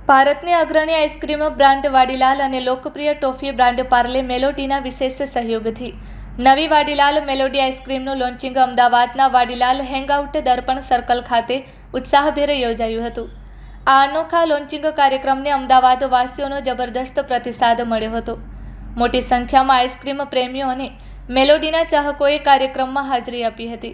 ભારતની અગ્રણી ice cream brand Vadilal અને લોકપ્રિય ટોફી બ્રાન્ડ પાર્લે મેલોડીના વિશેષ સહયોગથી નવી વાડીલાલ મેલોડી આઈસ્ક્રીમનું લોન્ચિંગ અમદાવાદના વાડીલાલ હેંગઆઉટ દર્પણ સર્કલ ખાતે ઉત્સાહભેર યોજાયું હતું। આ અનોખા લોન્ચિંગ કાર્યક્રમને અમદાવાદ વાસીઓનો જબરદસ્ત પ્રતિસાદ મળ્યો હતો। મોટી સંખ્યામાં આઈસ્ક્રીમ પ્રેમીઓ અને મેલોડીના ચાહકોએ કાર્યક્રમમાં હાજરી આપી હતી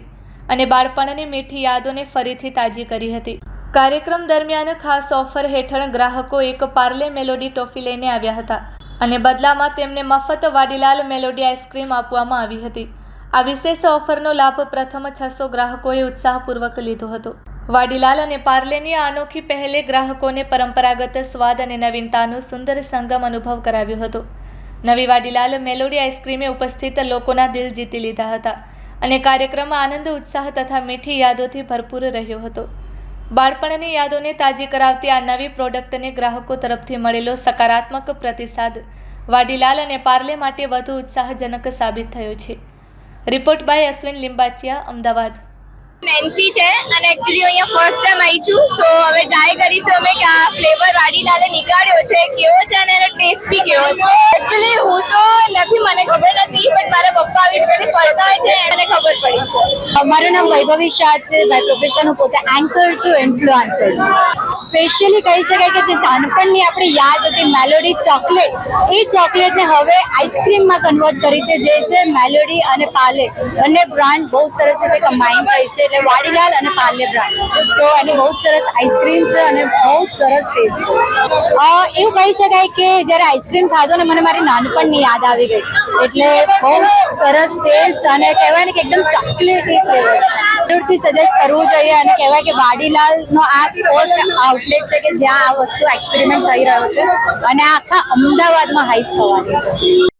અને બાળપણની મીઠી યાદોને ફરીથી તાજી કરી હતી। કાર્યક્રમ દરમિયાન ખાસ ઓફર હેઠળ ગ્રાહકો એક પાર્લે મેલોડી ટોફી લઈને આવ્યા હતા અને બદલામાં તેમને મફત વાડીલાલ મેલોડી આઈસ્ક્રીમ આપવામાં આવી હતી। આ વિશેષ ઓફરનો લાભ પ્રથમ 600 ગ્રાહકોએ ઉત્સાહપૂર્વક લીધો હતો। વાડીલાલ અને પાર્લેની આ અનોખી પહેલે ગ્રાહકોને પરંપરાગત સ્વાદ અને નવીનતાનો સુંદર સંગમ અનુભવ કરાવ્યો હતો। નવી વાડીલાલ મેલોડી આઈસ્ક્રીમે ઉપસ્થિત લોકોના દિલ જીતી લીધા હતા અને કાર્યક્રમ આનંદ, ઉત્સાહ તથા મીઠી યાદોથી ભરપૂર રહ્યો હતો। બાળપણની યાદોને તાજી કરાવતી આ નવી પ્રોડક્ટને ગ્રાહકો તરફથી મળેલો સકારાત્મક પ્રતિસાદ વાડીલાલ અને પાર્લે માટે વધુ ઉત્સાહજનક સાબિત થયો છે। Report by Ashwin Limbachiya, Ahmedabad. Nancy છે અને એક્ચ્યુઅલી અહીંયા ફર્સ્ટ ટાઈમ આવી છું, સો હવે ટ્રાય કરીશું અમે કે આ ફ્લેવર વાડીલાલે નીકાળ્યો છે કેવો છે અને એનો ટેસ્ટ બી કેવો છે। એક્ચ્યુઅલી હું તો નથી, મને ખબર નથી, બટ મારા પપ્પા આવી રીતે ફરતા હોય છે એને ખબર પડી છે। મારું નામ વૈભવી શાહ છે। બાય પ્રોફેશન હું પોતે એન્કર છું, ઇન્ફ્લુએન્સર છું। સ્પેશિયલી કહી શકાય કે જે નાનપણની આપણી યાદ હતી મેલોડી ચોકલેટ, એ ચોકલેટને હવે આઈસ્ક્રીમમાં કન્વર્ટ કરી છે, જે છે મેલોડી અને પાર્લે બંને બ્રાન્ડ બહુ સરસ રીતે કમ્બાઈન થઈ છે, એટલે વાડીલાલ અને પાર્લે બ્રાન્ડ। સો એની બહુ જ સરસ આઈસ્ક્રીમ છે અને બહુ જ સરસ ટેસ્ટ છે। એવું કહી શકાય કે જ્યારે આઈસ્ક્રીમ ખાધો ને મને મારી નાનપણની યાદ આવી ગઈ, એટલે બહુ સરસ ટેસ્ટ અને કહેવાય ને કે એકદમ ચોકલેટી ફ્લેવર છે। જરૂરથી સજેસ્ટ કરવું જોઈએ અને કહેવાય કે વાડીલાલનો આ ફર્સ્ટ આઉટલેટ છે કે જ્યાં આ વસ્તુ એક્સપેરિમેન્ટ થઈ રહ્યો છે અને આખા અમદાવાદમાં હાઈપ થવાની છે।